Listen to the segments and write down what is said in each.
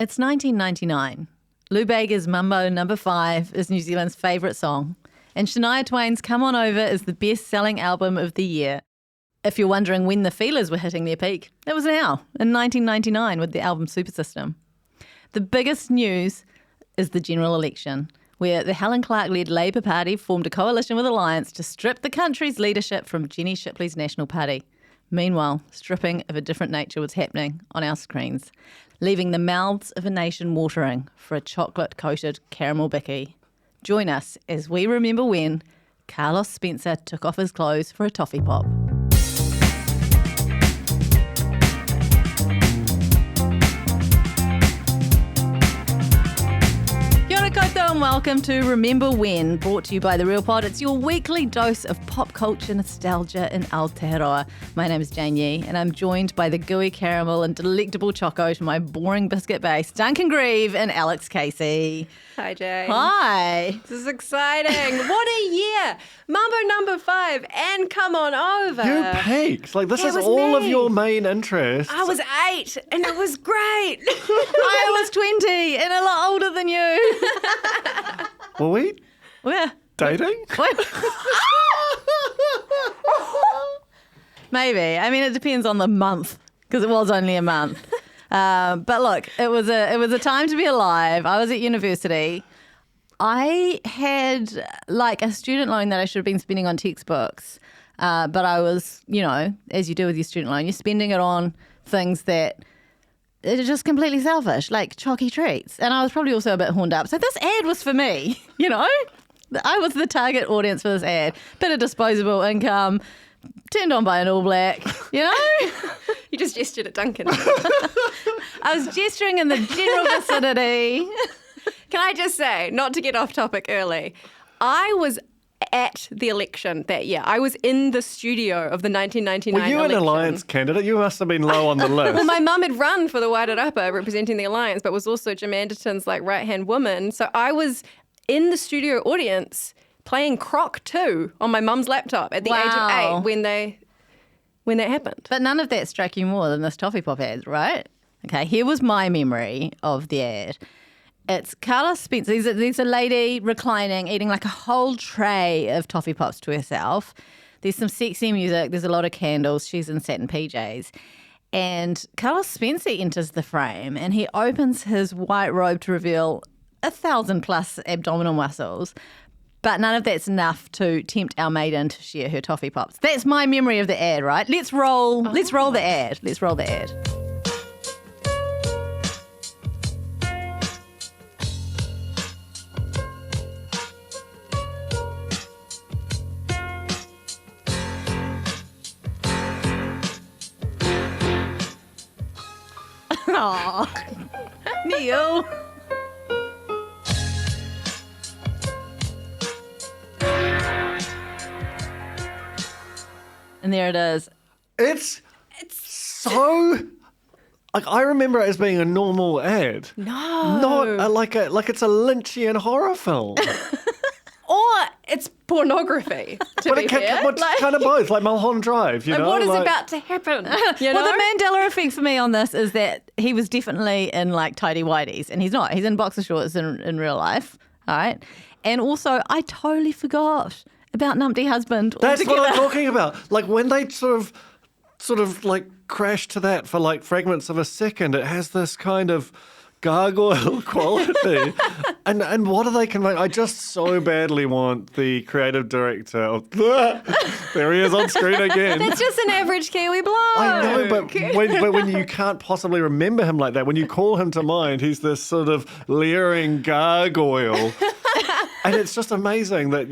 It's 1999. Lou Bega's Mambo No. 5 is New Zealand's favourite song, and Shania Twain's Come On Over is the best-selling album of the year. If you're wondering when the Feelers were hitting their peak, it was now, in 1999 with the album Super System. The biggest news is the general election, where the Helen Clark-led Labour Party formed a coalition with Alliance to strip the country's leadership from Jenny Shipley's National Party. Meanwhile, stripping of a different nature was happening on our screens, leaving the mouths of a nation watering for a chocolate-coated caramel bicky. Join us as we remember when Carlos Spencer took off his clothes for a toffee pop. And welcome to Remember When, brought to you by The Real Pod. It's your weekly dose of pop culture, nostalgia and Aotearoa. My name is Jane Yee, and I'm joined by the gooey caramel and delectable choco to my boring biscuit base, Duncan Greive and Alex Casey. Hi, Jane. Hi. This is exciting. What a year. Mambo No. 5 and Come On Over. You peaked. Like, this It is was all of me. your main interests. I was 8 and it was great. I was 20 and a lot older than you. Were we Where? dating? Maybe. I mean, it depends on the month, because it was only a month. But look, it was a time to be alive. I was at university. I had like a student loan that I should have been spending on textbooks, but I was, as you do with your student loan, you're spending it on things that are just completely selfish, like choccie treats. And I was probably also a bit horned up. So this ad was for me, I was the target audience for this ad. Bit of disposable income, turned on by an All Black, You just gestured at Duncan. I was gesturing in the general vicinity. Can I just say, not to get off topic early, I was at the election that year. I was in the studio of the 1999 Were you election. an Alliance candidate? You must have been low on the list. Well, my mum had run for the Wairarapa representing the Alliance, but was also Jim Anderton's right-hand woman. So I was in the studio audience playing Croc 2 on my mum's laptop at the age Wow. of 8 when that happened. But none of that struck you more than this toffee pop ad, right? Okay, here was my memory of the ad. It's Carlos Spencer. There's a lady reclining, eating like a whole tray of toffee pops to herself. There's some sexy music. There's a lot of candles. She's in satin PJs. And Carlos Spencer enters the frame and he opens his white robe to reveal 1,000+ abdominal muscles. But none of that's enough to tempt our maiden to share her toffee pops. That's my memory of the ad, right? Let's roll the ad. Let's roll the ad. Aww. Neil. And there it is. It's so... Like, I remember it as being a normal ad. No. Not like it's a Lynchian horror film. Or it's pornography, to be fair. Kind of both, like Mulholland Drive, Like, what is about to happen? Well, the Mandela effect for me on this is that he was definitely in like tidy whities, and he's not. He's in boxer shorts in real life, all right? And also, I totally forgot about Numpty Husband. That's altogether. what I'm talking about. Like, when they sort of like crash to that for like fragments of a second, it has this kind of gargoyle quality. and what are they conveying? I just so badly want the creative director of... There he is on screen again. That's just an average Kiwi bloke. I know, but when you can't possibly remember him like that, when you call him to mind, he's this sort of leering gargoyle. And it's just amazing that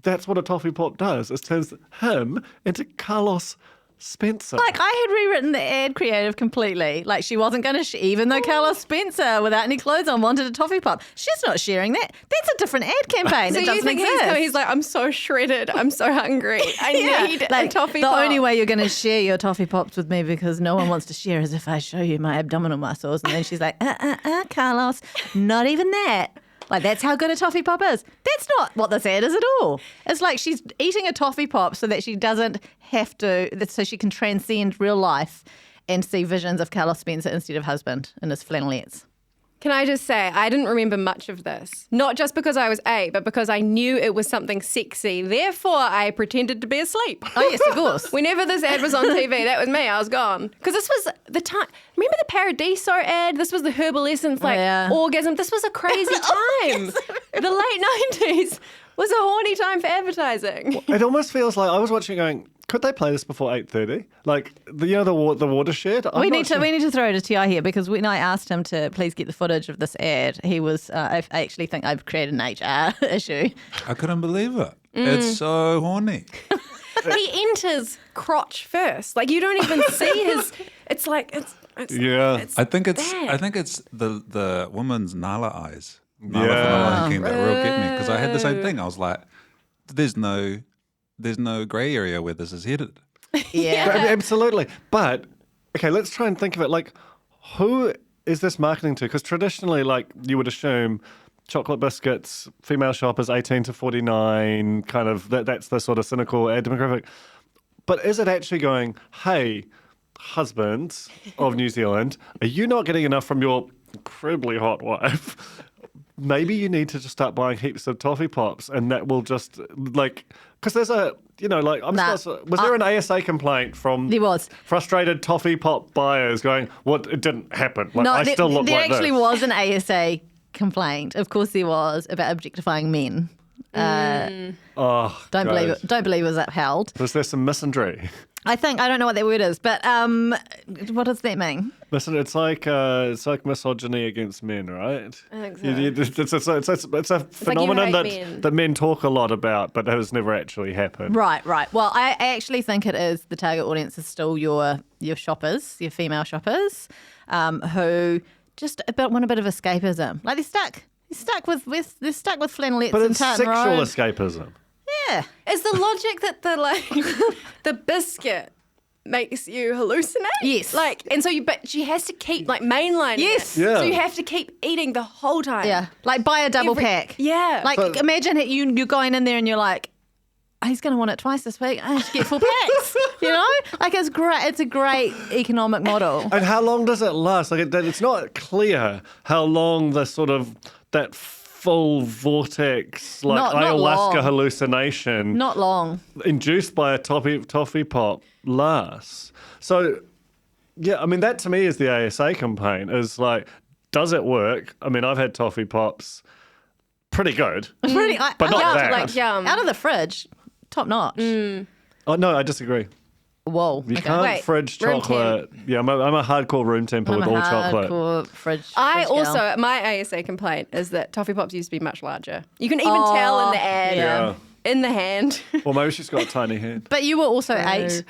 that's what a toffee pop does. It turns him into Carlos Spencer. Like, I had rewritten the ad creative completely. Like, she wasn't going to, even though Carlos Spencer, without any clothes on, wanted a toffee pop. She's not sharing that. That's a different ad campaign. So it you doesn't think exist. he's like, I'm so shredded, I'm so hungry, I need like, a toffee the pop. only way you're going to share your toffee pops with me, because no one wants to share, is if I show you my abdominal muscles. And then she's like, Carlos, not even that. Like, that's how good a toffee pop is. That's not what this ad is at all. It's like she's eating a toffee pop so that she doesn't have to, so she can transcend real life and see visions of Carlos Spencer instead of husband in his flannelettes. Can I just say, I didn't remember much of this. Not just because I was 8, but because I knew it was something sexy. Therefore, I pretended to be asleep. Oh, yes, of course. Whenever this ad was on TV, that was me. I was gone. Because this was the time. Remember the Paradiso ad? This was the Herbal Essence, orgasm. This was a crazy time. The late 90s was a horny time for advertising. It almost feels like I was watching going, could they play this before 8:30? Like, the watershed? We need to throw it to TI here because when I asked him to please get the footage of this ad, he was, I actually think I've created an HR issue. I couldn't believe it. It's so horny. He enters crotch first. Like, you don't even see his, it's like, it's Yeah. it's I think it's bad. the woman's Nala eyes. Nala from The Lion King that real get me because I had the same thing. I was like, there's no grey area where this is headed. Yeah. Absolutely. But, okay, let's try and think of it. Like, who is this marketing to? Because traditionally, like, you would assume chocolate biscuits, female shoppers 18 to 49, kind of, that's the sort of cynical ad demographic. But is it actually going, hey, husbands of New Zealand, are you not getting enough from your incredibly hot wife? Maybe you need to just start buying heaps of toffee pops and that will just, like, because there's a, like, was there an ASA complaint from There was. frustrated toffee pop buyers going, what, it didn't happen. Like, I still look there like actually this. was an ASA complaint. Of course there was, about objectifying men. Oh, Don't believe guys. it. Don't believe it was upheld. Was there some misandry? I don't know what that word is, but what does that mean? Listen, it's like misogyny against men, right? I think so. It's a phenomenon hate men. that men talk a lot about, but has never actually happened. Right. Well, I actually think it is the target audience is still your shoppers, your female shoppers, who just want a bit of escapism. Like they're stuck with flannelettes But and it's tartan sexual robe. escapism. Yeah. Is the logic that the biscuit makes you hallucinate? Yes. Like, and so but she has to keep mainlining Yes. it. Yeah. So you have to keep eating the whole time. Yeah. Like buy a double Every- pack. Yeah. Like But- imagine you're going in there and you're like, oh, he's going to want it twice this week. I should get 4 packs. Like it's great. It's a great economic model. And how long does it last? Like it's not clear how long the sort of that full vortex, like Not ayahuasca long. hallucination Not long. induced by a toffee pop lasts. So, yeah, I mean, that to me is the ASA complaint, is like, does it work? I mean, I've had toffee pops, pretty good. Pretty, But not that. Like yum. Out of the fridge, top notch. Oh, no, I disagree. Whoa. You okay. can't Wait, fridge room chocolate. Yeah, I'm a hardcore room temper I'm with a all chocolate. hardcore fridge. I fridge girl. also, my ASA complaint is that toffee pops used to be much larger. You can even tell in the ad, yeah. in the hand. Well, maybe she's got a tiny head. But you were also 8. I was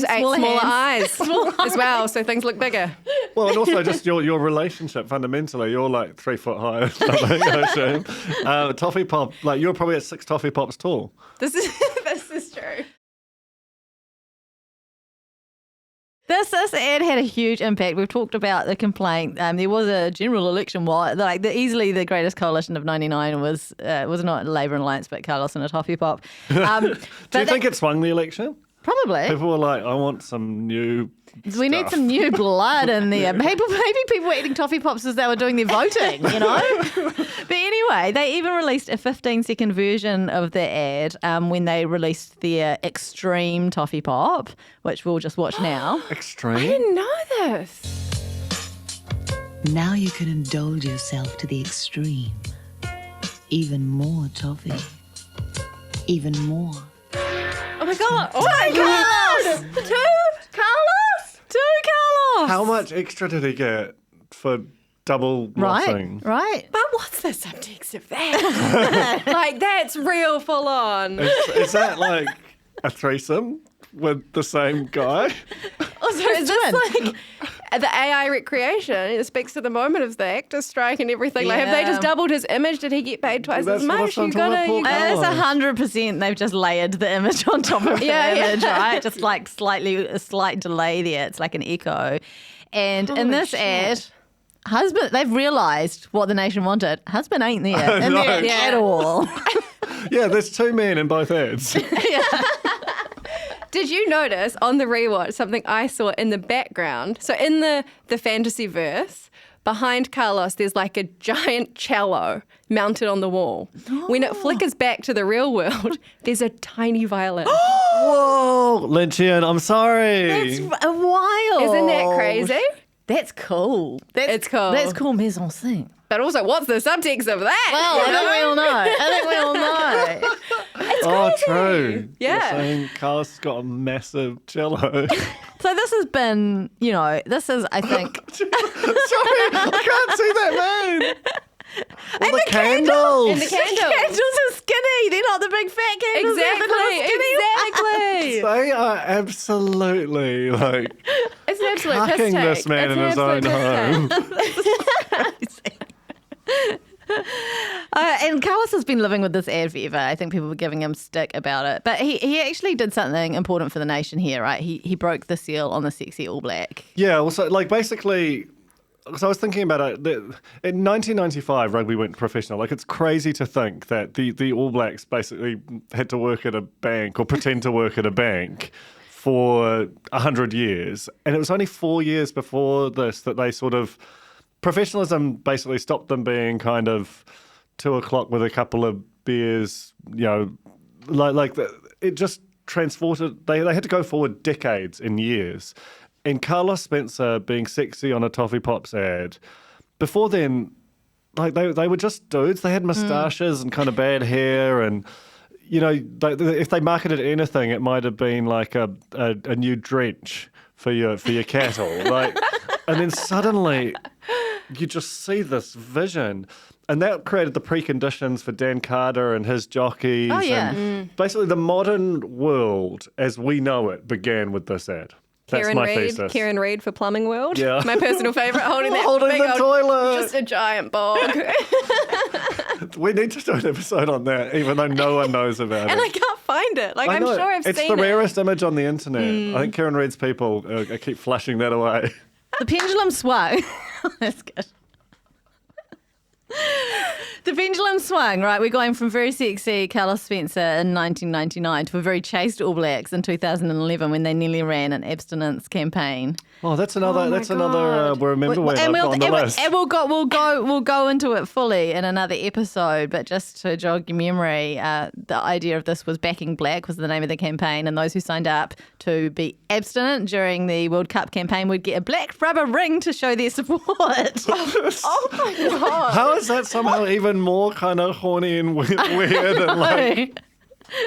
8 smaller smaller hands. eyes as well, so things look bigger. Well, and also just your relationship fundamentally. You're like 3 foot high or something, I assume. Toffee pop, like you're probably at 6 toffee pops tall. This is true. This ad had a huge impact. We've talked about the complaint. There was a general election war. Like easily the greatest coalition of '99 was not Labour and Alliance, but Carlos and a toffee pop. Do you think it swung the election? Probably. People were like, I want some new We need some new blood in there. Maybe people were eating toffee pops as they were doing their voting, But anyway, they even released a 15-second version of the ad when they released their extreme toffee pop, which we'll just watch now. Extreme? I didn't know this. Now you can indulge yourself to the extreme. Even more toffee. Even more. Oh my god! Oh my god! Two Carlos! How much extra did he get for double lossing? Right. But what's the subtext of that? Like that's real full on. Is that like a threesome with the same guy? Also, is this like the AI recreation? It speaks to the moment of the actor's strike and everything. Like, have they Yeah. just doubled his image? Did he get paid twice That's as what much? I'm You talking about, gotta. Paul. It's 100%. They've just layered the image on top of the image, right? Just like a slight delay there. It's like an echo. And in Holy this shit. ad, husband, they've realised what the nation wanted. Husband ain't there in No. there at all. Yeah, there's 2 men in both ads. Did you notice on the rewatch something I saw in the background? So in the fantasy verse, behind Carlos, there's like a giant cello mounted on the wall. When it flickers back to the real world, there's a tiny violin. Whoa, Lynchian, I'm sorry. That's wild. Isn't that crazy? That's cool. It's cool. That's cool mise en scène. But also, what's the subtext of that? Well, I think we all know. Oh, true. Yeah. You're saying Carlos got a massive cello. So this has been, this is, I think... Sorry, I can't see that man. All the candles. And the candles. Candles are skinny. They're not the big fat candles. They're the little skinny ones. Exactly. They are absolutely It's an absolute piss cucking take. this man It's in an his own absolute piss take. home. And Carlos has been living with this ad forever. I think people were giving him stick about it. But he actually did something important for the nation here, right? He broke the seal on the sexy All Black. Yeah, also, basically, because I was thinking about it, in 1995, rugby went professional. It's crazy to think that the All Blacks basically had to work at a bank or pretend to work at a bank for 100 years. And it was only 4 years before this that they sort of... Professionalism basically stopped them being kind of 2 o'clock with a couple of beers, it just transported, they had to go forward decades and years. And Carlos Spencer being sexy on a Toffee Pops ad, before then, they were just dudes. They had moustaches and kind of bad hair and, if they marketed anything, it might have been like a new drench for your cattle. And then suddenly... You just see this vision. And that created the preconditions for Dan Carter and his jockeys. Oh, yeah. And basically, the modern world, as we know it, began with this ad. That's my thesis. Kieran Reid for Plumbing World. Yeah. My personal favourite, holding that Holding big the old, toilet. Just a giant bog. We need to do an episode on that, even though no one knows about And it. I can't find it. I I'm know. sure I've it's seen the it. rarest image on the internet. I think Kieran Reid's people keep flushing that away. The pendulum swung. That's good. The pendulum swung, right? We're going from very sexy Carlos Spencer in 1999 to a very chaste All Blacks in 2011 when they nearly ran an abstinence campaign. Oh, that's another. Oh my that's another. God. Remember when on the list. And we'll go into it fully in another episode. But just to jog your memory, the idea of this was Backing Black was the name of the campaign, and those who signed up to be abstinent during the World Cup campaign would get a black rubber ring to show their support. Oh my God. How is that somehow even more kind of horny and weird and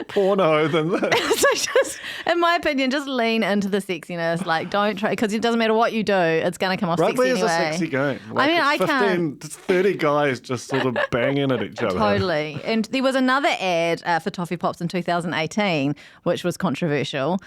porno than this? So just, in my opinion, just lean into the sexiness. Don't try, because it doesn't matter what you do, it's going to come off Rugby sexy is anyway. a sexy game. I can't. It's 30 guys just sort of banging at each other. Totally. And there was another ad for Toffee Pops in 2018, which was controversial.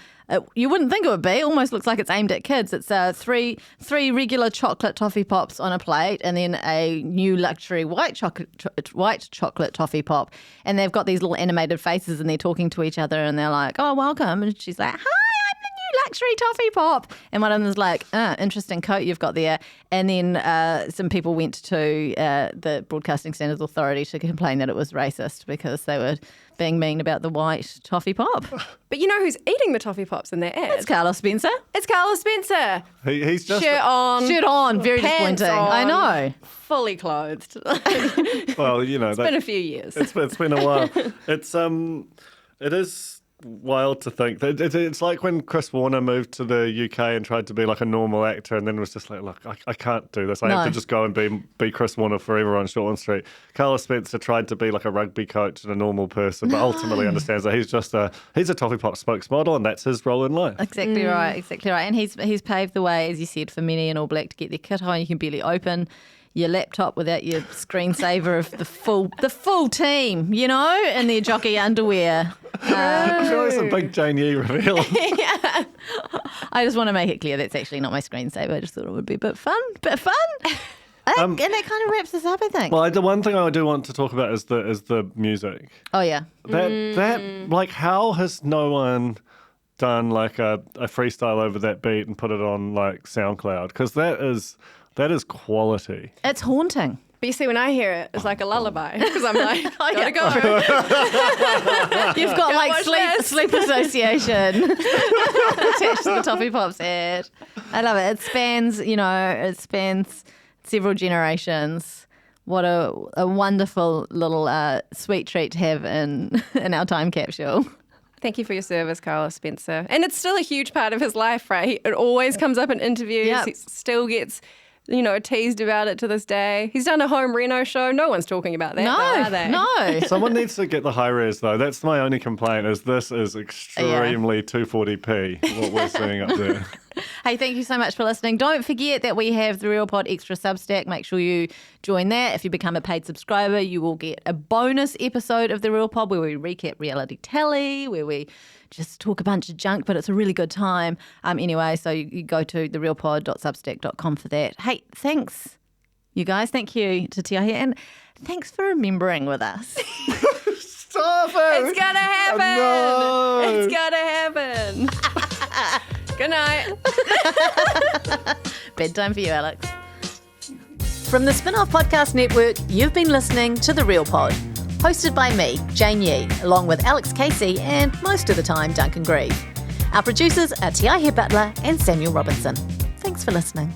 You wouldn't think it would be. It almost looks like it's aimed at kids. It's three regular chocolate Toffee Pops on a plate and then a new luxury white chocolate Toffee Pop. And they've got these little animated faces and they're talking to each other and they're like, oh, welcome. And she's like, hi, I'm the new luxury Toffee Pop. And one of them is like, interesting coat you've got there. And then some people went to the Broadcasting Standards Authority to complain that it was racist because they were being mean about the white Toffee Pop. But you know who's eating the Toffee Pops in their ad? It's Carlos Spencer. It's Carlos Spencer. He's just Shirt on. Very pants disappointing. on, I know. Fully clothed. well, It's been a few years. It's been a while. It is wild to think that it's like when Chris Warner moved to the UK and tried to be like a normal actor, and then was just like, look, I can't do this. I have to just go and be Chris Warner forever on Shortland Street. Carlos Spencer tried to be like a rugby coach and a normal person, but ultimately understands that he's a Toffee Pop spokesmodel, and that's his role in life. Exactly right. And he's paved the way, as you said, for many in All Black to get their kit on. You can barely open your laptop without your screensaver of the full team, in their jockey underwear. I'm sure it's a big Jane Yee reveal. Yeah. I just want to make it clear that's actually not my screensaver. I just thought it would be a bit fun. And that kind of wraps us up, I think. Well, the one thing I do want to talk about is the music. Oh yeah. That how has no one done like a freestyle over that beat and put it on like SoundCloud? Because that That is quality. It's haunting. But you see, when I hear it, it's like a lullaby because I'm like, gotta go. You've got like watch this. sleep association attached to the Toffee Pops head. I love it. It spans several generations. What a wonderful little sweet treat to have in our time capsule. Thank you for your service, Carlos Spencer. And it's still a huge part of his life, right? It always comes up in interviews. Yep. He still gets, teased about it to this day. He's done a home reno show. No one's talking about that, though, are they? No. Someone needs to get the high res, though. That's my only complaint, is this is extremely 240p, what we're seeing up there. Hey, thank you so much for listening. Don't forget that we have the Real Pod Extra Substack. Make sure you join that. If you become a paid subscriber, you will get a bonus episode of the Real Pod where we recap reality telly, where we just talk a bunch of junk, but it's a really good time. Anyway, so you go to therealpod.substack.com for that. Hey, thanks, you guys. Thank you to Tiahi, and thanks for remembering with us. Stop it! It's gonna happen! No. It's gonna happen! Good night. Bedtime for you, Alex. From the Spinoff Podcast Network, you've been listening to The Real Pod, hosted by me, Jane Yee, along with Alex Casey and, most of the time, Duncan Greive. Our producers are Tiahi Butler and Samuel Robinson. Thanks for listening.